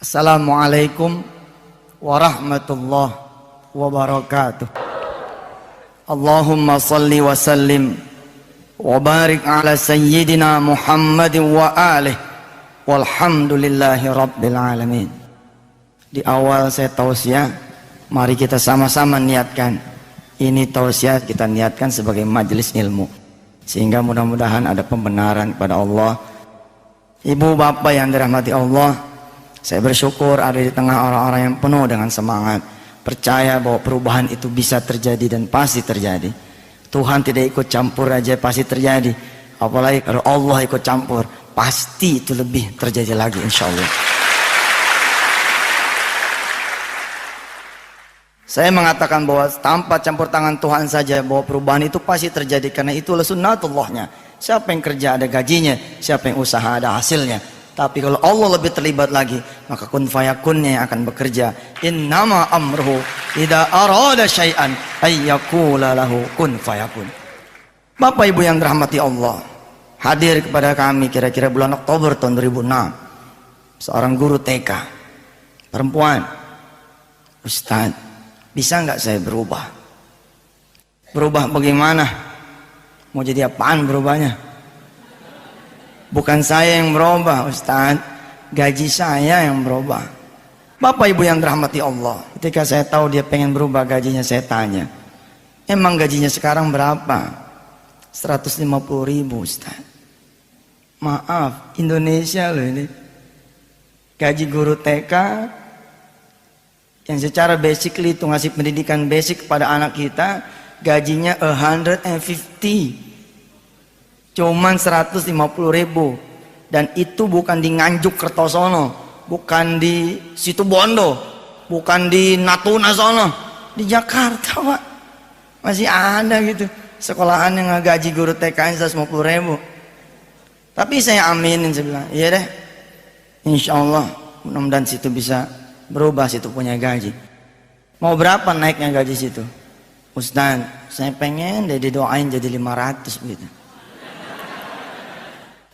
Assalamualaikum warahmatullahi wabarakatuh. Allahumma salli wa sallim wa barik ala sayyidina Muhammadin wa alihi walhamdulillahi rabbil alamin. Di awal saya tausiah, mari kita sama-sama niatkan. Ini tausiah kita niatkan sebagai majelis ilmu, sehingga mudah-mudahan ada pembenaran kepada Allah. Ibu bapak yang dirahmati Allah, saya bersyukur ada di tengah orang-orang yang penuh dengan semangat, percaya bahwa perubahan itu bisa terjadi dan pasti terjadi. Tuhan tidak ikut campur aja pasti terjadi, apalagi kalau Allah ikut campur, pasti itu lebih terjadi lagi insya Allah. Saya mengatakan bahwa tanpa campur tangan Tuhan saja bahwa perubahan itu pasti terjadi, karena itulah sunnatullahnya. Siapa yang kerja ada gajinya, siapa yang usaha ada hasilnya. Tapi kalau Allah lebih terlibat lagi, maka kun fayakunnya yang akan bekerja. Innama amruhu idza arada syai'an ayyaqula lahu kun fayakun. Bapak Ibu yang dirahmati Allah, hadir kepada kami kira-kira bulan Oktober tahun 2006 seorang guru TK perempuan. Ustaz, bisa nggak saya berubah? Berubah bagaimana? Mau jadi apaan berubahnya? Bukan saya yang berubah Ustaz, gaji saya yang berubah. Bapak Ibu yang dirahmati Allah, ketika saya tahu dia pengen berubah gajinya, saya tanya, emang gajinya sekarang berapa? 150.000 Ustaz. Maaf, Indonesia loh ini. Gaji guru TK yang secara basically itu ngasih pendidikan basic kepada anak kita, gajinya 150, cuman 150.000, dan itu bukan di Nganjuk Kertosono, bukan di Situbondo, bukan di Natuna sono, di Jakarta Pak. Masih ada gitu sekolahan yang gaji guru TK 150.000. Tapi saya aminin, saya bilang iya deh, insya Allah mudah-mudahan situ bisa berubah, situ punya gaji. Mau berapa naiknya gaji situ? Ustaz, saya pengen deh didoain jadi 500 gitu.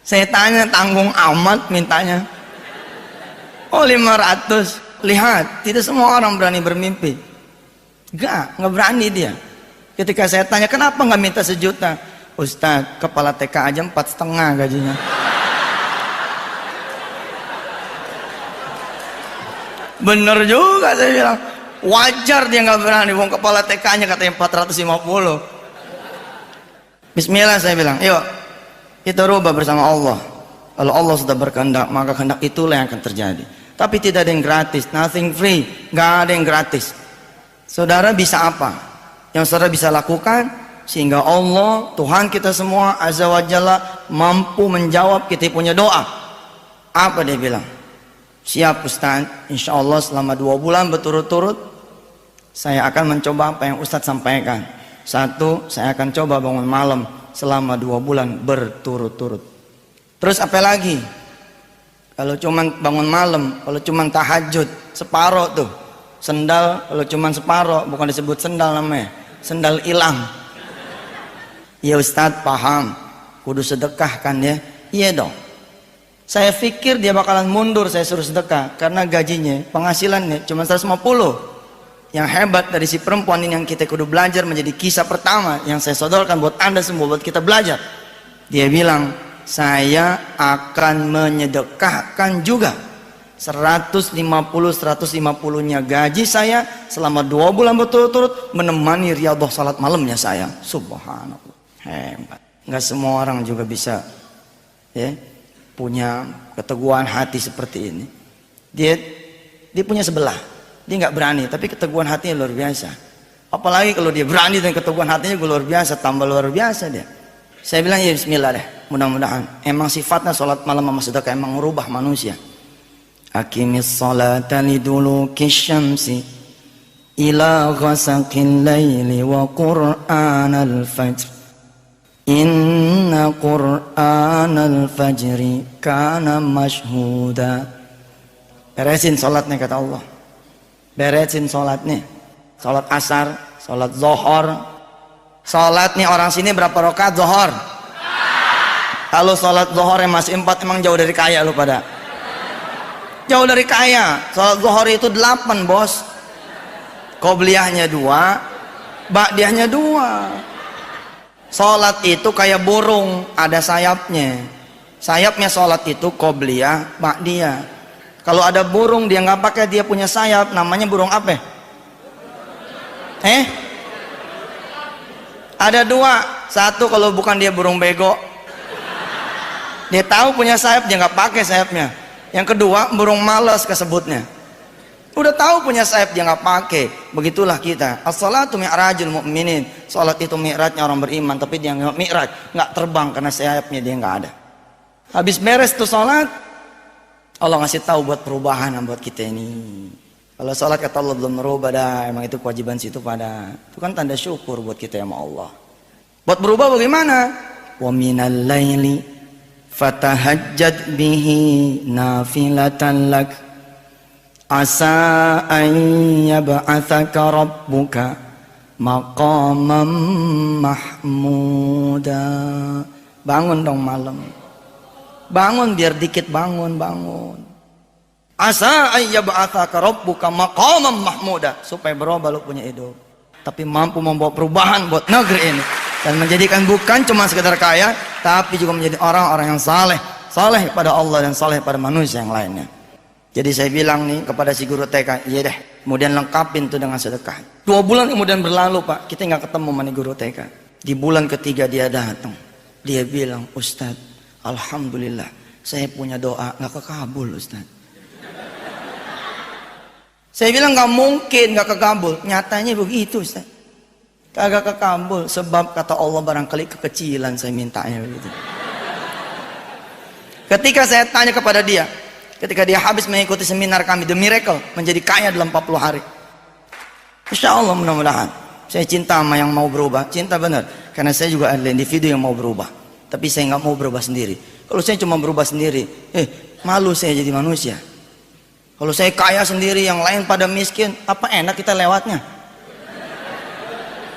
Saya tanya, tanggung amat mintanya. Oh 500. Lihat, tidak semua orang berani bermimpi. Nggak berani dia. Ketika saya tanya, kenapa nggak minta 1 juta? Ustaz, kepala TK aja 4,5 gajinya. Bener juga saya bilang. Wajar dia nggak berani, wong kepala TK-nya katanya 450. Bismillah saya bilang, yuk kita rubah bersama Allah. Kalau Allah sudah berkehendak, maka kehendak itulah yang akan terjadi. Tapi tidak ada yang gratis, nothing free, nggak ada yang gratis. Saudara bisa apa? Yang saudara bisa lakukan sehingga Allah, Tuhan kita semua Azza wa Jalla, mampu menjawab kita punya doa. Apa dia bilang? Siap Ustaz, insya Allah selama 2 bulan berturut-turut saya akan mencoba apa yang Ustaz sampaikan. 1, saya akan coba bangun malam selama 2 bulan berturut-turut. Terus apa lagi? Kalau cuman bangun malam, kalau cuman tahajud separoh tuh, sendal kalau cuman separoh, bukan disebut sendal namanya, sendal hilang. Ya Ustadz paham, kudu sedekah kan ya? Iya dong. Saya pikir dia bakalan mundur saya suruh sedekah, karena gajinya, penghasilannya cuma 150. Yang hebat dari si perempuan ini yang kita kudu belajar, menjadi kisah pertama yang saya sodorkan buat anda semua, buat kita belajar. Dia bilang, saya akan menyedekahkan juga 150-150-nya gaji saya selama 2 bulan berturut-turut menemani riyadhah salat malamnya saya. Subhanallah, hebat. Nggak semua orang juga bisa ya, punya keteguhan hati seperti ini. Dia punya sebelah, dia nggak berani, tapi keteguhan hatinya luar biasa. Apalagi kalau dia berani dan keteguhan hatinya luar biasa, tambah luar biasa dia. Saya bilang ya bismillah deh, mudah-mudahan. Emang sifatnya sholat malam sama sedekah emang merubah manusia. Aqimis sholata liduluki syamsi ila ghasaqil laili wa qur'anal fajr. Inna qur'anal fajri kana mashhuda. Beresin sholatnya kata Allah. Beresin sholatnya. Sholat asar, sholat zohor. Sholat nih orang sini berapa rakaat zohor? Kalau sholat zohor yang masih 4, emang jauh dari kaya lu pada. Jauh dari kaya. Salat zuhur itu 8 bos. Qobliyahnya 2, ba'diyahnya 2. Salat itu kayak burung, ada sayapnya. Sayapnya salat itu qobliyah, ba'diyah. Kalau ada burung dia nggak pakai, dia punya sayap, namanya burung apa? Ada 2. Satu kalau bukan dia burung bego, dia tahu punya sayap, dia nggak pakai sayapnya. Yang kedua burung malas kesebutnya, udah tahu punya sayap dia nggak pakai. Begitulah kita. As-salatu mi'rajul mu'minin. Salat itu mi'rajnya orang beriman, tapi dia nggak mi'raj, nggak terbang karena sayapnya dia nggak ada. Habis beres tuh salat, Allah ngasih tahu buat perubahan buat kita ini. Kalau salat kata Allah belum merubah dah, emang itu kewajiban situ pada. Itu kan tanda syukur buat kita sama Allah. Buat berubah bagaimana? Wa minal laili fatahajjad bihi nafilatan lak asa an yab'atsaka rabbuka maqaman mahmuda. Bangun dong malam, bangun biar dikit, bangun. Asa an yab'atsaka rabbuka maqaman mahmuda, supaya berubah lu punya hidup, tapi mampu membawa perubahan buat negeri ini dan menjadikan bukan cuma sekedar kaya, tapi juga menjadi orang-orang yang saleh pada Allah dan saleh pada manusia yang lainnya. Jadi saya bilang nih kepada si guru TK, iya deh, kemudian lengkapin tuh dengan sedekah. 2 bulan kemudian berlalu Pak, kita nggak ketemu sama nih guru TK. Di bulan ketiga dia datang, dia bilang, Ustaz, alhamdulillah saya punya doa nggak kekabul Ustaz. Saya bilang nggak mungkin nggak kekabul, nyatanya begitu Ustaz. Kagak kekabul, sebab kata Allah barangkali kekecilan saya mintanya begitu. Ketika saya tanya kepada dia, ketika dia habis mengikuti seminar kami The Miracle, menjadi kaya dalam 40 hari. Insya Allah mudah-mudahan. Saya cinta sama yang mau berubah, cinta benar. Karena saya juga adalah individu yang mau berubah. Tapi saya nggak mau berubah sendiri. Kalau saya cuma berubah sendiri, malu saya jadi manusia. Kalau saya kaya sendiri, yang lain pada miskin, apa enak kita lewatnya?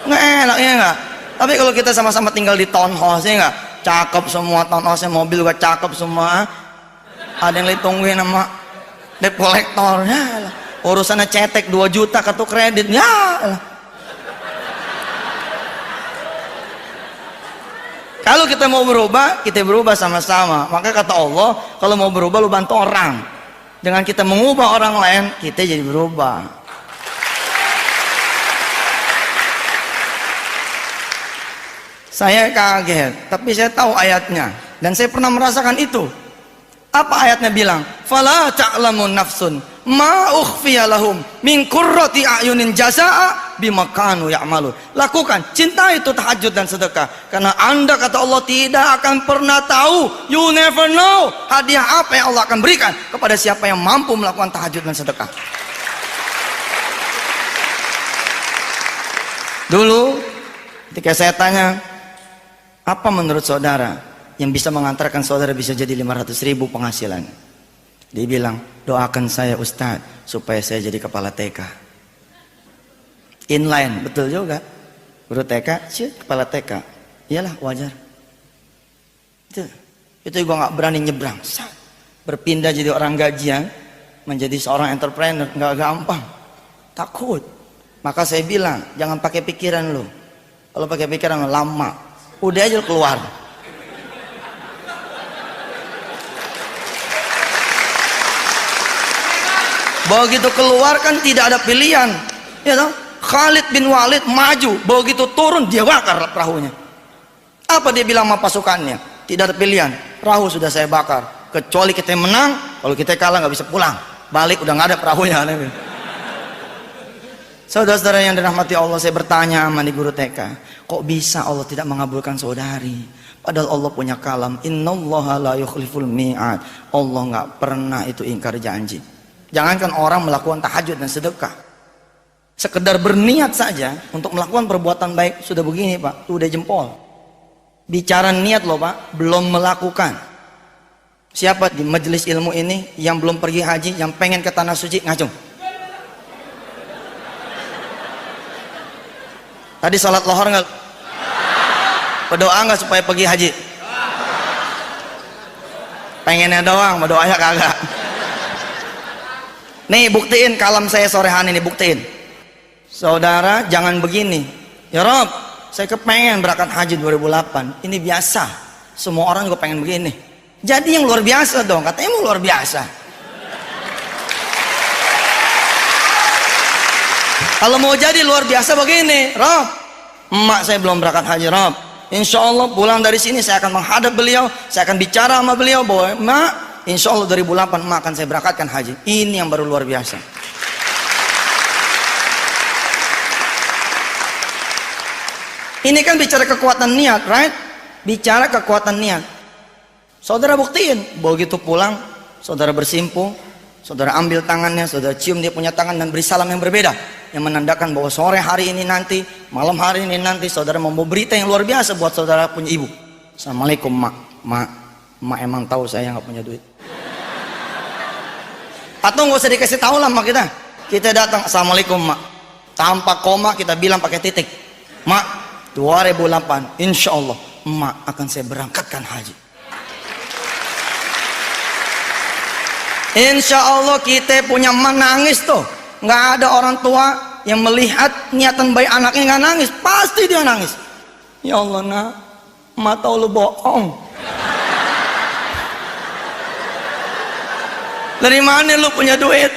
Nggak enak, ya nggak? Tapi kalau kita sama-sama tinggal di townhouse, ya nggak? Cakep semua townhouse, mobil juga cakep semua. Ada yang ditungguin sama debt collector, ya lah. Urusannya cetek 2 juta kartu kredit, ya lah. Kalau kita mau berubah, kita berubah sama-sama. Maka kata Allah, kalau mau berubah lu bantu orang. Dengan kita mengubah orang lain, kita jadi berubah. Saya kaget, tapi saya tahu ayatnya dan saya pernah merasakan itu. Apa ayatnya bilang? Fala ta'lamun nafsun ma ukhfiya lahum min qurrati a'yunin jazaa'a bima kanu ya'malun. Lakukan, cintai itu tahajud dan sedekah, karena Anda kata Allah tidak akan pernah tahu, you never know, hadiah apa yang Allah akan berikan kepada siapa yang mampu melakukan tahajud dan sedekah. Dulu ketika saya tanya, apa menurut saudara yang bisa mengantarkan saudara bisa jadi 500.000 penghasilan? Dia bilang, doakan saya Ustaz supaya saya jadi kepala TK. Inline, betul juga. Guru TK, kepala TK. Iyalah wajar. Itu juga nggak berani nyebrang. Berpindah jadi orang gajian menjadi seorang entrepreneur nggak gampang. Takut. Maka saya bilang, jangan pakai pikiran lo. Kalau pakai pikiran lo lama. Udah aja keluar. Begitu keluar kan tidak ada pilihan, ya toh? Khalid bin Walid maju, begitu turun dia bakar perahunya. Apa dia bilang sama pasukannya? Tidak ada pilihan, perahu sudah saya bakar. Kecuali kita menang, kalau kita kalah nggak bisa pulang. Balik udah nggak ada perahunya. Saudara-saudara yang dirahmati Allah, saya bertanya sama di guru TK, kok bisa Allah tidak mengabulkan saudari? Padahal Allah punya kalam, innallaha la yukhliful mi'ad. Allah nggak pernah itu ingkar janji. Jangankan orang melakukan tahajud dan sedekah, sekedar berniat saja untuk melakukan perbuatan baik sudah begini Pak, tuh udah jempol. Bicara niat loh Pak, belum melakukan. Siapa di majelis ilmu ini yang belum pergi haji, yang pengen ke tanah suci, ngacung? Tadi sholat lohor nggak? Berdoa nggak supaya pergi haji? Pengennya doang, berdoanya kagak. Nih buktiin kalam saya sore hari ini, buktiin. Saudara jangan begini. Ya Rob, saya kepengen berangkat haji 2008. Ini biasa. Semua orang juga pengen begini. Jadi yang luar biasa dong. Katanya mau luar biasa. Kalau mau jadi luar biasa begini, Rob, emak saya belum berangkat haji, Rob. Insya Allah pulang dari sini saya akan menghadap beliau. Saya akan bicara sama beliau bahwa emak, insya Allah 2008 emak akan saya berangkatkan haji. Ini yang baru luar biasa. Ini kan bicara kekuatan niat, right? Bicara kekuatan niat. Saudara buktiin, begitu pulang, saudara bersimpuh, saudara ambil tangannya, saudara cium dia punya tangan dan beri salam yang berbeda, yang menandakan bahwa sore hari ini nanti, malam hari ini nanti, saudara membawa berita yang luar biasa buat saudara punya ibu. Assalamualaikum mak, mak emang tahu saya nggak punya duit. Atau nggak usah dikasih tahu lah mak kita datang, assalamualaikum mak, tanpa koma kita bilang pakai titik, mak 2008 insya Allah emak akan saya berangkatkan haji. Insya Allah kita punya menangis tuh, nggak ada orang tua yang melihat niatan baik anaknya nggak nangis, pasti dia nangis. Ya Allah nak, emak tahu lu bohong. Dari mana lu punya duit?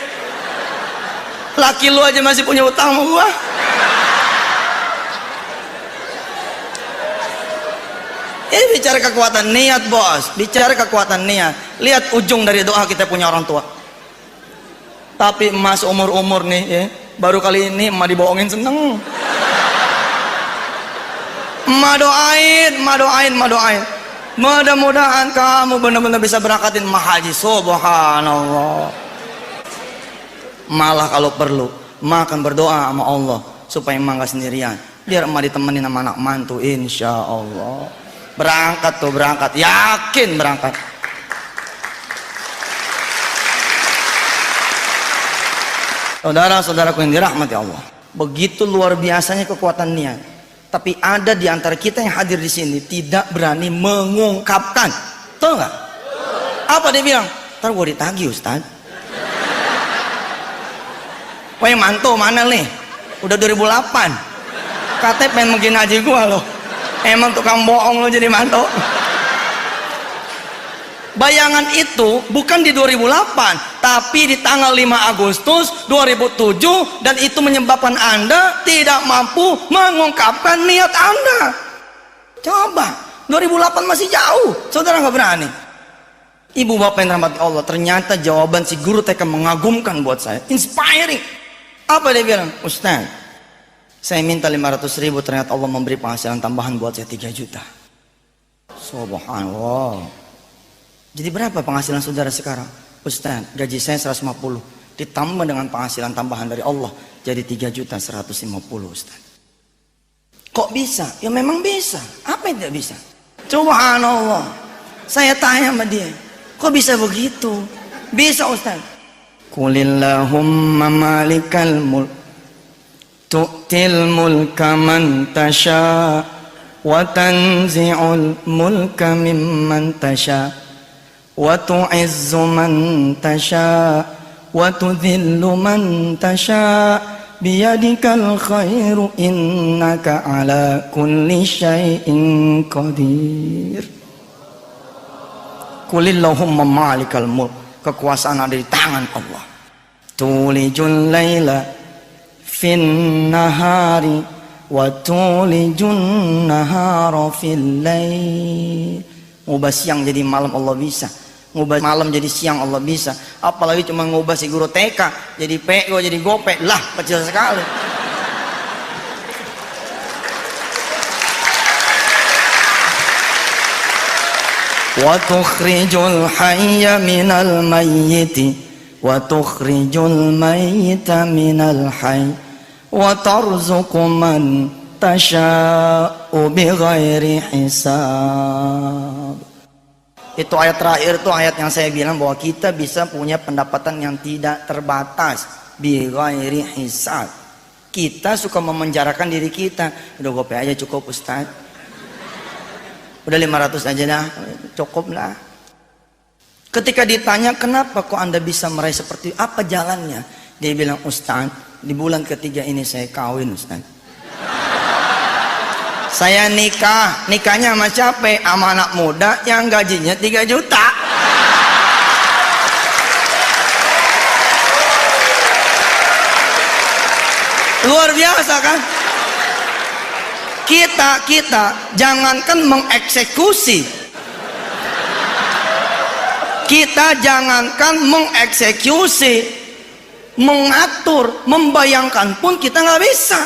Laki lu aja masih punya utang sama gua. Ini bicara kekuatan niat bos, bicara kekuatan niat. Lihat ujung dari doa kita punya orang tua. Tapi emas umur nih ya, baru kali ini emak dibohongin seneng. Emak doain. Mudah-mudahan kamu benar-benar bisa berangkatin emak haji. Subhanallah. Malah kalau perlu emak akan berdoa sama Allah supaya emak gak sendirian, biar emak ditemenin sama anak mantu. Insya Allah berangkat tuh, berangkat, yakin berangkat. Saudara-saudaraku yang dirahmati Allah, begitu luar biasanya kekuatan niat. Tapi ada di antara kita yang hadir di sini tidak berani mengungkapkan. Tahu nggak? Apa dia bilang? Ntar gue ditagih Ustaz. Wah mantu mana nih? Udah 2008. Katanya pengen mungkin haji gue loh. Emang tukang bohong lo jadi mantu. Bayangan itu bukan di 2008, tapi di tanggal 5 Agustus 2007, dan itu menyebabkan Anda tidak mampu mengungkapkan niat Anda. Coba, 2008 masih jauh, saudara nggak berani. Ibu bapak yang dirahmati Allah, ternyata jawaban si guru TK mengagumkan buat saya, inspiring. Apa dia bilang? Ustaz, saya minta 500.000, ternyata Allah memberi penghasilan tambahan buat saya 3 juta. Subhanallah. Jadi berapa penghasilan saudara sekarang? Ustaz, gaji saya 150, ditambah dengan penghasilan tambahan dari Allah jadi 3.150.000 Ustaz. Kok bisa? Ya memang bisa. Apa yang tidak bisa? Subhanallah. Saya tanya sama dia, kok bisa begitu? Bisa Ustaz. Qulillahumma malikal mulk tu'til mulka man tasha wa tanzi'ul mulka mimman tasha wa tu'izzu man tasha wa tudhillu man tasha biyadikal khairu innaka ala kulli syai'in qadir. Qulillahumma malikal mulk, kekuasaan ada di tangan Allah. Tulijul laila fin nahari wa tulijun nahara fil lail. Ngubah siang jadi malam Allah bisa, ngubah malam jadi siang Allah bisa. Apalagi cuma ngubah si guru TK jadi PO jadi gope, lah kecil sekali. Wa tukhrijul hayya minal mayyiti wa tukhrijul mayyita minal hayy wa tarzuqu man tasha'u bighairi hisab. Itu ayat terakhir, itu ayat yang saya bilang bahwa kita bisa punya pendapatan yang tidak terbatas bighairi hisab. Kita suka memenjarakan diri kita, udah gope aja cukup Ustaz, udah 500 aja dah cukup lah. Ketika ditanya, kenapa kok Anda bisa meraih seperti itu? Apa jalannya? Dia bilang, Ustaz, di bulan ketiga ini saya kawin, Ustaz. Saya nikah. Nikahnya sama siapa? Sama anak muda yang gajinya 3 juta. Luar biasa kan? Kita jangankan mengeksekusi, kita jangankan mengeksekusi, mengatur, membayangkan pun kita nggak bisa.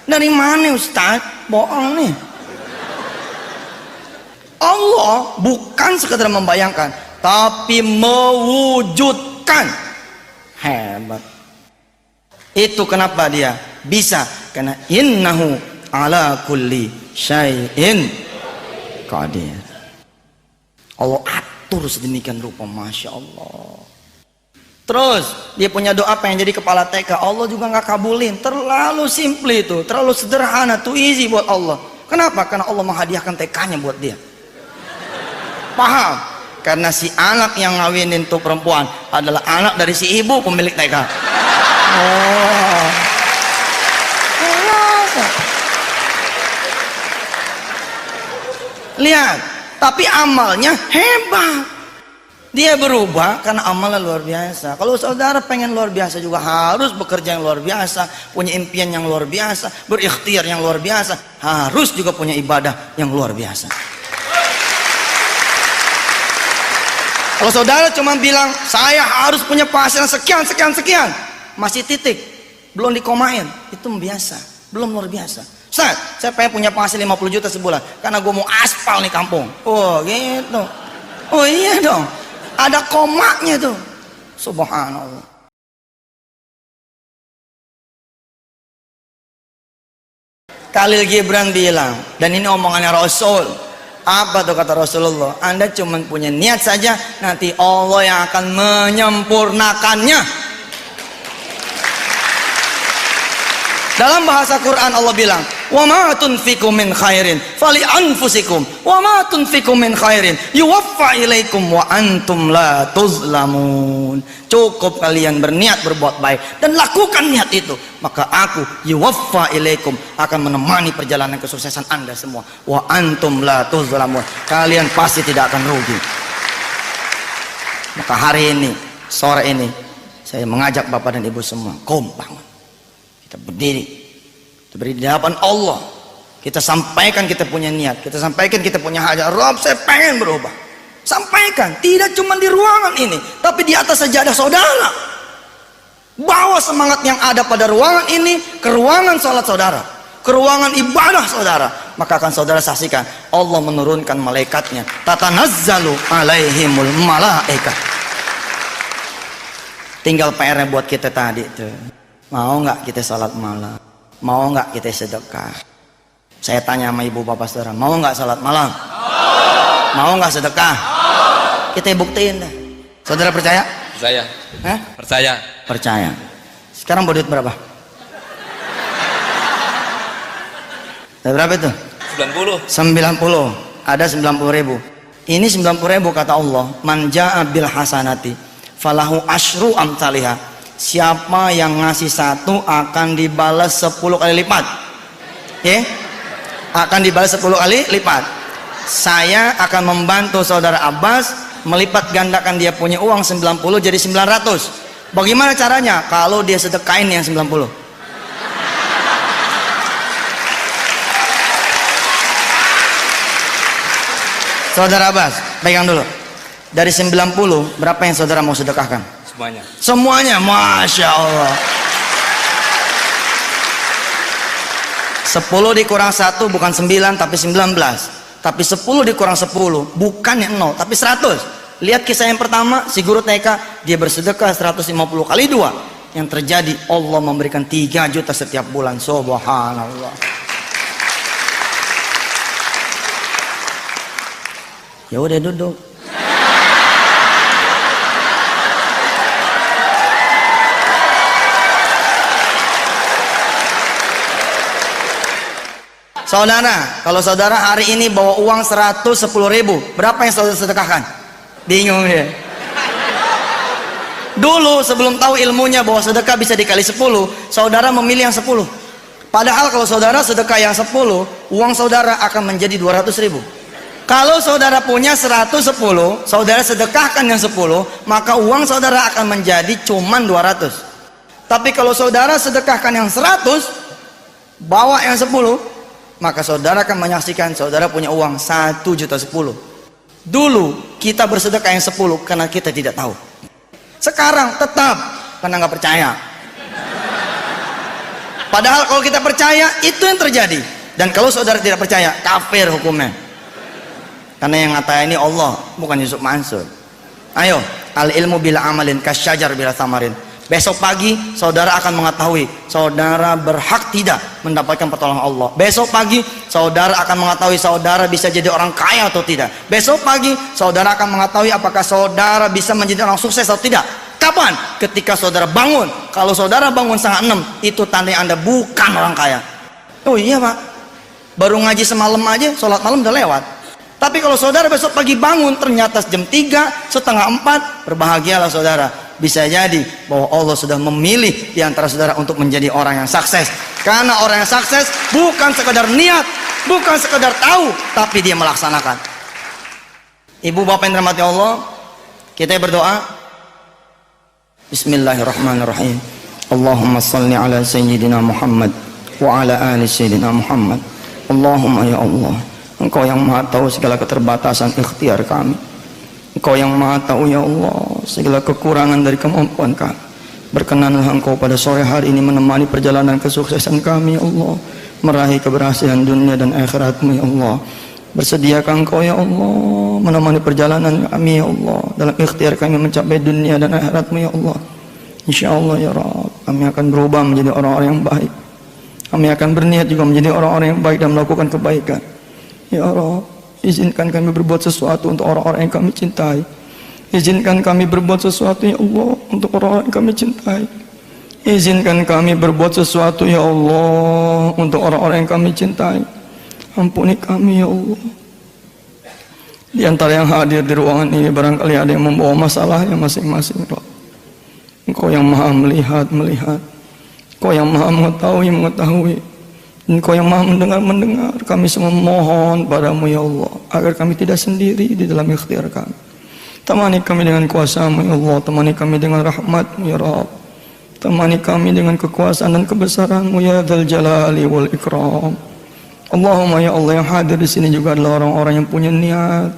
Dari mana Ustaz? Bohong nih. Allah bukan sekedar membayangkan, tapi mewujudkan. Hebat. Itu kenapa dia bisa, karena innahu ala kulli syai'in qadir. Allah atur sedemikian rupa, Masya Allah. Terus dia punya doa pengen jadi kepala TK, Allah juga nggak kabulin. Terlalu simple itu, terlalu sederhana, too easy buat Allah. Kenapa? Karena Allah menghadiahkan TK-nya buat dia. Paham? Karena si anak yang ngawinin tuh perempuan adalah anak dari si ibu pemilik TK. Oh. Lihat, tapi amalnya hebat. Dia berubah karena amalnya luar biasa. Kalau saudara pengen luar biasa juga harus bekerja yang luar biasa, punya impian yang luar biasa, berikhtiar yang luar biasa, harus juga punya ibadah yang luar biasa. Kalau saudara cuma bilang saya harus punya penghasilan sekian, masih titik, belum dikomain, itu biasa, belum luar biasa. Ustaz, saya pengen punya penghasilan 50 juta sebulan karena gue mau aspal nih kampung. Oh gitu. Oh iya dong, ada komanya tuh. Subhanallah. Khalil Gibran bilang, dan ini omongannya Rasul. Apa tuh kata Rasulullah? Anda cuma punya niat saja, nanti Allah yang akan menyempurnakannya. Dalam bahasa Quran Allah bilang, wa ma tunfiqu min khairin fali anfusikum wa ma tunfiqu min khairin yuwaffa ilaikum wa antum la tuzlamun. Cukup kalian berniat berbuat baik dan lakukan niat itu, maka aku yuwaffa ilaikum akan menemani perjalanan kesuksesan Anda semua, wa antum la tuzlamun, kalian pasti tidak akan rugi. Maka hari ini, sore ini, saya mengajak Bapak dan Ibu semua kompak, kita berdiri di hadapan Allah, kita sampaikan kita punya niat, kita sampaikan kita punya hajat. Rob, saya pengen berubah. Sampaikan, tidak cuma di ruangan ini, tapi di atas sajadah saudara. Bawa semangat yang ada pada ruangan ini ke ruangan sholat saudara, ke ruangan ibadah saudara, maka akan saudara saksikan Allah menurunkan malaikatnya, tatanazzalu alaihimul malaikah. Tinggal PR-nya buat kita tadi tuh. Mau nggak kita salat malam? Mau nggak kita sedekah? Saya tanya sama ibu bapak saudara, mau nggak salat malam? Mau nggak sedekah? Kita buktiin dah. Saudara percaya? Percaya. Hah? Percaya. Percaya. Sekarang duit berapa? Berapa itu? 90. 90. Ada 90.000. Ini 90.000 kata Allah. Man ja'a bil hasanati falahu asyru amsalihah. Siapa yang ngasih 1 akan dibalas 10 kali lipat. Ya? Akan dibalas 10 kali lipat. Saya akan membantu saudara Abbas melipat gandakan dia punya uang 90 jadi 900. Bagaimana caranya? Kalau dia sedekain yang 90. Saudara Abbas, pegang dulu. Dari 90, berapa yang saudara mau sedekahkan? Semuanya. Semuanya, Masya Allah. 10 dikurang 1 bukan 9 tapi 19. Tapi 10 dikurang 10 bukannya 0 tapi 100. Lihat kisah yang pertama, si guru TK, dia bersedekah 150 kali 2. Yang terjadi Allah memberikan 3 juta setiap bulan. Subhanallah. Ya udah duduk. Saudara, kalau saudara hari ini bawa uang 110.000, berapa yang saudara sedekahkan? Bingung ya? Dulu sebelum tahu ilmunya bahwa sedekah bisa dikali 10, saudara memilih yang 10. Padahal kalau saudara sedekah yang 10, uang saudara akan menjadi 200.000. Kalau saudara punya 110, saudara sedekahkan yang 10, maka uang saudara akan menjadi cuman 200. Tapi kalau saudara sedekahkan yang 100, bawa yang 10, maka saudara akan menyaksikan saudara punya uang 1.010.000. Dulu kita bersedekah yang 10 karena kita tidak tahu. Sekarang tetap karena nggak percaya. Padahal kalau kita percaya, itu yang terjadi. Dan kalau saudara tidak percaya, kafir hukumnya. Karena yang ngata ini Allah, bukan Yusuf Mansur. Ayo, al ilmu bila amalin kasyajar bila samarin. Besok pagi saudara akan mengetahui saudara berhak tidak mendapatkan pertolongan Allah. Besok pagi saudara akan mengetahui saudara bisa jadi orang kaya atau tidak. Besok pagi saudara akan mengetahui apakah saudara bisa menjadi orang sukses atau tidak. Kapan? Ketika saudara bangun. Kalau saudara bangun setengah 6, itu tanda Anda bukan orang kaya. Oh iya Pak, baru ngaji semalam aja, sholat malam udah lewat. Tapi kalau saudara besok pagi bangun ternyata jam 3, setengah 4, berbahagialah saudara. Bisa jadi bahwa Allah sudah memilih di antara saudara untuk menjadi orang yang sukses. Karena orang yang sukses bukan sekedar niat, bukan sekedar tahu, tapi dia melaksanakan. Ibu bapak yang dirahmati Allah, kita berdoa. Bismillahirrahmanirrahim. Allahumma salli ala sayyidina Muhammad wa ala ali sayyidina Muhammad. Allahumma ya Allah, Engkau yang maha tahu segala keterbatasan ikhtiar kami. Engkau yang maha tahu ya Allah segala kekurangan dari kemampuan kami. Berkenanlah Engkau pada sore hari ini menemani perjalanan kesuksesan kami ya Allah, meraih keberhasilan dunia dan akhirat-Mu ya Allah. Bersediakah Engkau ya Allah menemani perjalanan kami ya Allah dalam ikhtiar kami mencapai dunia dan akhirat-Mu ya Allah. InsyaAllah ya Rabb, kami akan berubah menjadi orang-orang yang baik. Kami akan berniat juga menjadi orang-orang yang baik dan melakukan kebaikan ya Rabb. Izinkan kami berbuat sesuatu untuk orang-orang yang kami cintai. Izinkan kami berbuat sesuatu ya Allah untuk orang-orang yang kami cintai. Izinkan kami berbuat sesuatu ya Allah untuk orang-orang yang kami cintai. Ampuni kami ya Allah. Di antara yang hadir di ruangan ini barangkali ada yang membawa masalahnya masing-masing. Engkau yang maha melihat. Engkau yang maha mengetahui. Engkau yang maha mendengar. Kami semua mohon padamu ya Allah agar kami tidak sendiri di dalam ikhtiar kami. Temani kami dengan kuasa-Mu ya Allah. Temani kami dengan rahmat-Mu ya Rabb. Temani kami dengan kekuasaan dan kebesaran-Mu ya Dzal Jalali wal Ikram. Allahumma ya Allah, yang hadir di sini juga adalah orang-orang yang punya niat,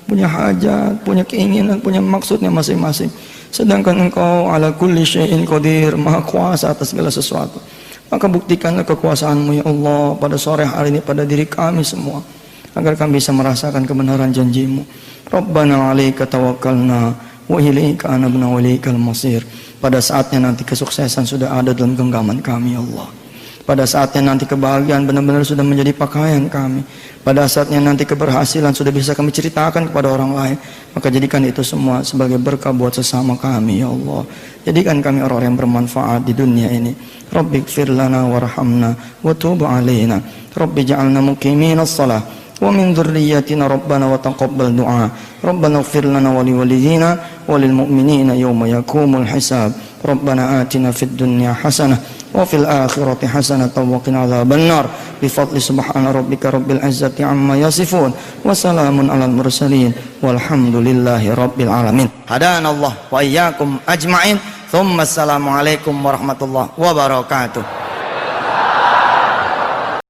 punya hajat, punya keinginan, punya maksudnya masing-masing. Sedangkan Engkau ala kulli syai'in qadir, maha kuasa atas segala sesuatu. Maka buktikanlah kekuasaan-Mu ya Allah pada sore hari ini pada diri kami semua, agar kami bisa merasakan kebenaran janji-Mu. Rabbana 'alaika tawakkalna wa ilaika anabna wa ilaikal masir. Pada saatnya nanti kesuksesan sudah ada dalam genggaman kami ya Allah. Pada saatnya nanti kebahagiaan benar-benar sudah menjadi pakaian kami. Pada saatnya nanti keberhasilan sudah bisa kami ceritakan kepada orang lain. Maka jadikan itu semua sebagai berkah buat sesama kami ya Allah. Jadikan kami orang yang bermanfaat di dunia ini. Rabbi ighfir lana warhamna wa tub alaina. Rabbi ja'alna muqiminas shalah wa min dzurriyyatina rabbana wa taqabbal du'a. Rabbana ighfir lana wa liwalidina wa lil mu'minina yawma yaqumul hisab. Rabbana atina fid dunya hasanah wa fil akhirati hasanatan wa qina adzabannar. Bi fadli subhana rabbika rabbil izzati amma yasifun wa salamun alal mursalin walhamdulillahi rabbil alamin. Hadanallah wa iyyakum ajmain. Thumma assalamu alaikum warahmatullahi wabarakatuh.